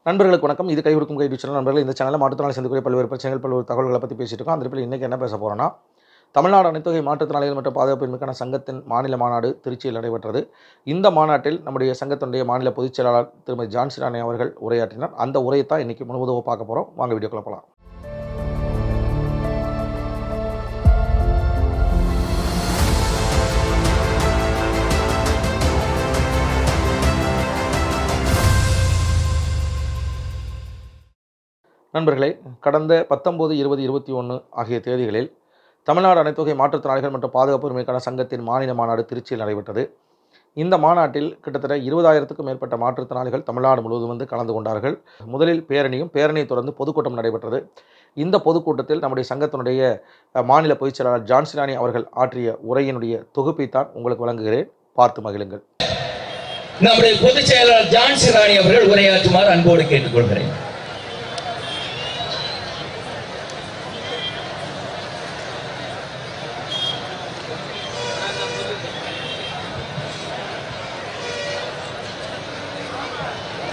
நண்பர்களுக்கு வணக்கம். இது கை கொடுக்கும் கைடு சேனல். நண்பர்கள், இந்த சேனலில் மாற்றுத்திறனாளி சந்திக்கக்கூடிய பல்வேறு பிரச்சனைகள், பல்வேறு தகவல்களை பற்றி பேசிட்டு இருக்கோம். அந்த இடத்துல இன்றைக்கி என்ன பேச போகிறோன்னா, தமிழ்நாடு அனைத்துவகை மாற்றுத்திறனாளிகள் மற்றும் பாதுகாப்பின்மைக்கான சங்கத்தின் மாநில மாநாடு திருச்சியில் நடைபெற்றது. இந்த மாநாட்டில் நம்முடைய சங்கத்தினுடைய மாநில பொதுச் செயலாளர் திருமதி ஜான்சி ராணி அவர்கள் உரையாற்றினார். அந்த உரையை தான் இன்றைக்கி முழுவதும் பார்க்க போகிறோம். வாங்க வீடியோக்குள்ள போகலாம். நண்பர்களே, கடந்த 19, 20, 21 ஆகிய தேதிகளில் தமிழ்நாடு அனைத்துவகை மாற்றுத்திறனாளிகள் மற்றும் பாதுகாப்பு உரிமைக்கான சங்கத்தின் மாநில மாநாடு திருச்சியில் நடைபெற்றது. இந்த மாநாட்டில் கிட்டத்தட்ட 20,000க்கும் மேற்பட்ட மாற்றுத்திறனாளிகள் தமிழ்நாடு முழுவதும் வந்து கலந்து கொண்டார்கள். முதலில் பேரணியை தொடர்ந்து பொதுக்கூட்டம் நடைபெற்றது. இந்த பொதுக்கூட்டத்தில் நம்முடைய சங்கத்தினுடைய மாநில பொதுச் செயலாளர் ஜான்சி ராணி அவர்கள் ஆற்றிய உரையினுடைய தொகுப்பைத்தான் உங்களுக்கு வழங்குகிறேன். பார்த்து மகிழுங்கள். நம்முடைய பொதுச் செயலாளர் ஜான்சி ராணி அவர்கள் உரையாற்றுமாறு அன்போடு கேட்டுக்கொள்கிறேன்.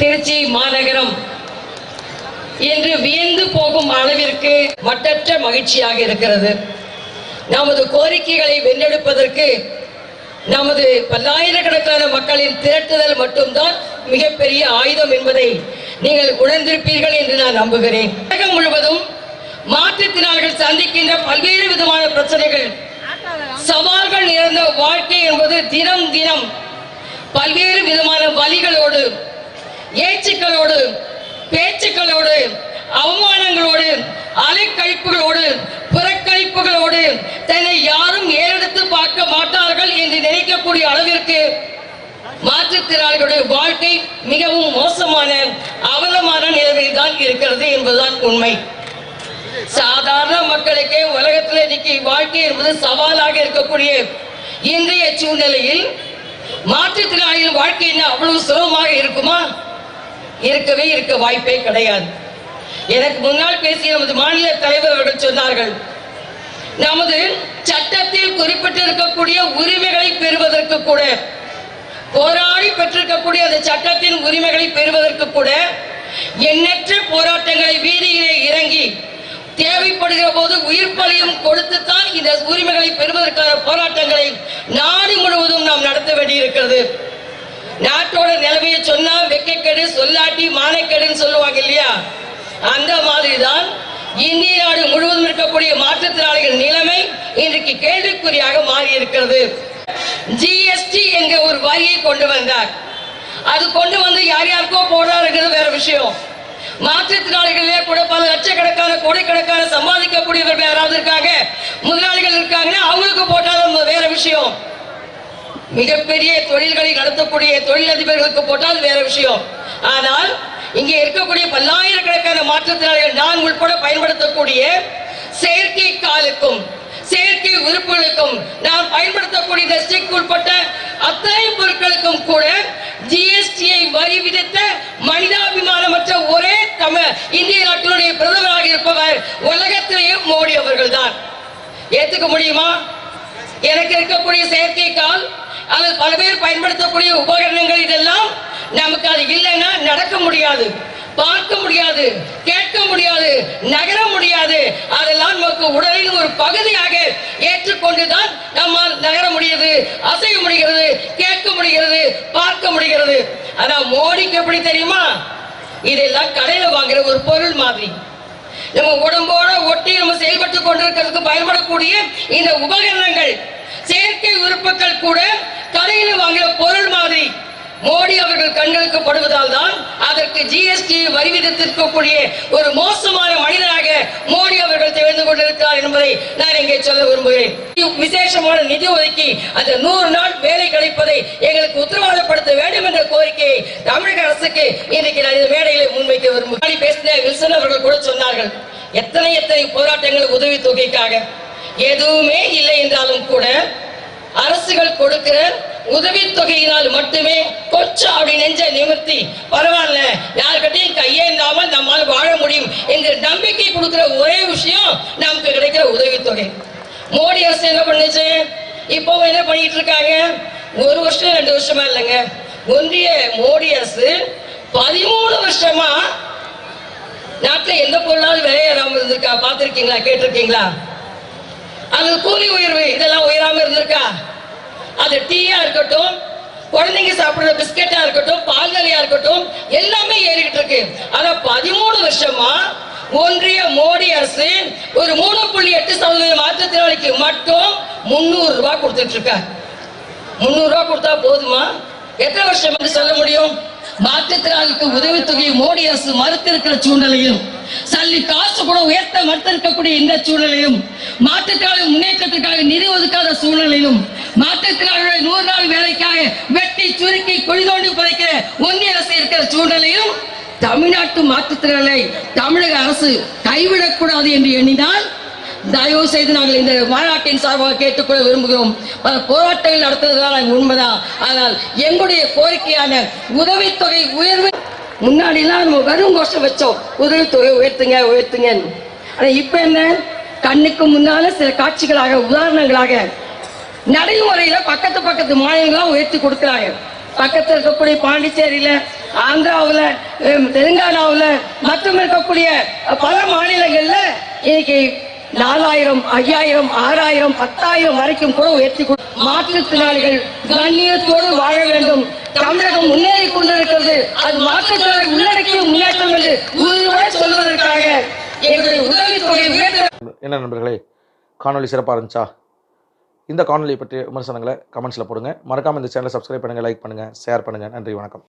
திருச்சி மாநகரம் இன்று வியந்து போகும் அளவிற்கு மட்டற்ற மகிழ்ச்சியாக இருக்கிறது. நமது கோரிக்கைகளை வென்றெடுப்பதற்கு நமது பல்லாயிரக்கணக்கான மக்களின் திரட்டுதல் மட்டும்தான் மிகப்பெரிய ஆயுதம் என்பதை நீங்கள் உணர்ந்திருப்பீர்கள் என்று நான் நம்புகிறேன். உலகம் முழுவதும் மாற்றுத்திறனாளிகள் சந்திக்கின்ற பல்வேறு விதமான பிரச்சனைகள், சவால்கள் நிறைந்த வாழ்க்கை என்பது தினம் தினம் பல்வேறு விதமான வலிகளோடு, ஏச்சுக்களோடு, பேச்சுக்களோடு, அவமானங்களோடு, அலைக்கழிப்புகளோடு, புறக்கணிப்புகளோடு தன்னை யாரும் ஏறெடுத்து பார்க்க மாட்டார்கள் என்று நினைக்கக்கூடிய அளவிற்கு மாற்றுத்திறனாளிகளுடைய வாழ்க்கை மிகவும் மோசமான அவலமான நிலைமையில் தான் இருக்கிறது என்பதுதான் உண்மை. சாதாரண மக்களுக்கே உலகத்தில் இன்னைக்கு வாழ்க்கை என்பது சவாலாக இருக்கக்கூடிய இன்றைய சூழ்நிலையில் மாற்றுத்திறனாளிகள் வாழ்க்கை என்ன அவ்வளவு சுலபமாக இருக்குமா? இருக்க வாய்ப்பே கிடையாது. எனக்கு முன்னால் பேசிய நமது மாநில தலைவர் அவர்கள் சொன்னார்கள், நமது சட்டத்தில் குறிப்பிட்டிருக்கக்கூடிய உரிமைகளை பெறுவதற்கு கூட, போராடி பெற்றிருக்கக்கூடிய அந்த சட்டத்தின் உரிமைகளை பெறுவதற்கு கூட எண்ணற்ற போராட்டங்களை வீதியிலே இறங்கி தேவைப்படுகிற போது உயிர் பலியும் கொடுத்துத்தான் இந்த உரிமைகளை பெறுவதற்கான போராட்டங்களை நாடு முழுவதும் நாம் நடத்த வேண்டியிருக்கிறது. நாட்டோட நிலைமையை சொன்னா வெக்கக்கெடு, சொல்லாட்டி மானக்கெடுன்னு சொல்லுவாங்க இல்லையா? அந்த மாதிரிதான் இந்திய நாடு முழுவதும் இருக்கக்கூடிய மாற்றுத்திறனாளிகள் நிலைமை இன்றைக்கு கேள்விக்குறியாக மாறி இருக்கிறது. ஜிஎஸ்டி என்ற ஒரு வரியை கொண்டு வந்தார். அது கொண்டு வந்து யார் யாருக்கோ போடாருங்கிறது வேற விஷயம். மாற்றுத்திறனாளிகளே கூட பல லட்சக்கணக்கான கோடிக்கணக்கான சம்பாதிக்கக்கூடியவர்கள் யாராவது இருக்காங்க, முதலாளிகள் இருக்காங்கன்னா அவங்களுக்கு போட்டாலும் வேற விஷயம். மிகப்பெரிய தொழில்களை நடத்தக்கூடிய தொழிலதிபர்களுக்கு போட்டால் வேற விஷயம். ஆனால் இங்கே இருக்கக்கூடிய பல்லாயிரக்கணக்கான மாற்றுத்திறனாளிகள், நான் உட்பட பயன்படுத்தக்கூடிய செயற்கை காலுக்கும் செயற்கை உறுப்புகளுக்கும் நாம் பயன்படுத்தக்கூடிய இந்த ஸ்டிக் உட்பட்ட அத்தனை பொருட்களுக்கும் கூட ஜிஎஸ்டியை வரி விதித்த மனிதாபிமானமற்ற ஒரே இந்திய நாட்டினுடைய பிரதமராக இருப்பவர் உலகத்திலேயே மோடி அவர்கள் தான். ஏத்துக்க முடியுமா? எனக்கு இருக்கக்கூடிய செயற்கை கால் அல்லது பல பேர் பயன்படுத்தக்கூடிய உபகரணங்கள் இதெல்லாம் நமக்கு அது இல்லைன்னா நடக்க முடியாது, பார்க்க முடியாது, கேட்க முடியாது, நகர முடியாது. அதெல்லாம் நமக்கு உடலின் ஒரு பகுதியாக ஏற்றுக்கொண்டுதான் நம்மால் நகர முடியுது, அசைய முடிகிறது, கேட்க முடிகிறது, பார்க்க முடிகிறது. ஆனா மோடிக்கு எப்படி தெரியுமா? இதெல்லாம் கடையில் வாங்குற ஒரு பொருள் மாதிரி. நம்ம உடம்போட ஒட்டி நம்ம செயல்பட்டு கொண்டிருக்கிறதுக்கு பயன்படக்கூடிய இந்த உபகரணங்கள், செயற்கை உறுப்புகள் கூட கடையில் வாங்குற பொருள் மாதிரி மோடி அவர்கள் கண்களுக்கு படுவதால் தான் அதற்கு ஜிஎஸ்டி வரி விதித்திருக்கக்கூடிய ஒரு மோசமான மனிதனாக மோடி அவர்கள் திகழ்ந்து கொண்டிருக்கிறார் என்பதை நான் இங்கே சொல்ல விரும்புகிறேன். விசேஷமான நிதி ஒதுக்கி அந்த 100 நாள் வேலை கிடைப்பதை எங்களுக்கு உத்தரவாதப்படுத்த வேண்டும் என்ற கோரிக்கையை தமிழக அரசுக்கு இன்றைக்கு நான் இந்த மேடையில் முன்வைக்க விரும்புகிறேன். பேசின வில்சன் அவர்கள் கூட சொன்னார்கள், எத்தனை போராட்டங்கள் உதவி தொகைக்காக எதுவுமே இல்லை என்றாலும் கூட அரசுகள் கொடுக்கிற உதவி தொகையினால் மட்டுமே கொஞ்சம் அப்படி நெஞ்ச நிமிர்த்தி பரவாயில்ல, யாருக்கிட்டையும் கையேந்தாமல் நம்மால் வாழ முடியும் என்ற நம்பிக்கை கொடுக்கிற ஒரே விஷயம் நமக்கு கிடைக்கிற உதவி தொகை. மோடி அரசு என்ன பண்ணுச்சு? இப்போ என்ன பண்ணிட்டு இருக்காங்க? 1 வருஷம் 2 வருஷமா இல்லைங்க, ஒன்றிய மோடி அரசு 13 வருஷமா நாட்டுல எந்த பொருளாவது விலையேறாம இருந்திருக்கா? பார்த்திருக்கீங்களா? கேட்டிருக்கீங்களா? அல்லது கூலி உயர்வு இதெல்லாம் உயராம இருந்திருக்கா? அது டீயா இருக்கட்டும், குழந்தைங்க சாப்பிடுற பிஸ்கெட்டா இருக்கட்டும், பால்நிலையா இருக்கட்டும், எல்லாமே ஏறிக்கிட்டு இருக்கு. ஆனா 13 வருஷமா ஒன்றிய மோடி அரசு ஒரு 3.8% மாற்றுத்திறனாளிக்கு மட்டும் 300 ரூபாய் கொடுத்துட்டு இருக்கார். 300 ரூபாய் கொடுத்தா போதுமா? எத்தனை வருஷம் என்று சொல்ல முடியும்? மாற்றுத்திறனாளிக்கு உதவித்தொகையை மோடி அரசு மறுத்திருக்கிற சூழ்நிலையும், சல்லி காசு கூட உயர்த்த மறுத்திருக்கக்கூடிய இந்த சூழ்நிலையும், மாற்றுத்திறனாளி முன்னேற்றத்திற்காக நிதி ஒதுக்காத சூழ்நிலையும், மாற்றுத்திறனாளிகளை 100 நாள் வேலைக்காக வெட்டி சுருக்கி குழி தோண்டி புதைக்கிற ஒன்றிய அரசு இருக்கிற சூழ்நிலையும் தமிழ்நாட்டு மாற்றுத்திறனாளை தமிழக அரசு கைவிடக்கூடாது என்று எண்ணினால் தயவு செய்து நாங்கள் இந்த மாநாட்டின் சார்பாக கேட்டுக்கொள்ள விரும்புகிறோம். பல போராட்டங்கள் நடத்துவதுதான் உண்மைதான். ஆனால் எங்களுடைய கோரிக்கையான உதவித்தொகை உயர்வு, முன்னாடிலாம் நம்ம வெறும் கோஷம் வச்சோம், உதவித்தொகை உயர்த்துங்க உயர்த்துங்க. ஆனா இப்ப என்ன, கண்ணுக்கு முன்னால சில காட்சிகளாக உதாரணங்களாக நடைமுறையில பக்கத்து மாநிலங்களாம் உயர்த்தி கொடுக்குறாங்க. பக்கத்தில் இருக்கக்கூடிய பாண்டிச்சேரியில, ஆந்திராவில், தெலுங்கானாவில் மற்றும் இருக்கக்கூடிய பல மாநிலங்கள்ல இன்னைக்கு 4000, 5000, 6000, 10,000 வரைக்கும் கூட உயர்த்தி மாற்றுத்திறனாளிகள் கண்ணியத்தோடு வாழ வேண்டும். தமிழகம் முன்னேறி கொண்டிருக்கிறது. அது மாற்றுத்திறனாளி உள்ளடக்கிய முன்னேற்றம் என்று உறுதியோடு சொல்வதற்காக எங்களுடைய உதவித்தொகை உயர்த்த. என்ன நண்பர்களே, காணொலி சிறப்பாக இருந்துச்சா? இந்த காணொலியை பற்றிய விமர்சனங்களை கமெண்ட்ஸில் போடுங்க. மறக்காமல் இந்த சேனலை சப்ஸ்கிரைப் பண்ணுங்கள், லைக் பண்ணுங்கள், ஷேர் பண்ணுங்கள். நன்றி, வணக்கம்.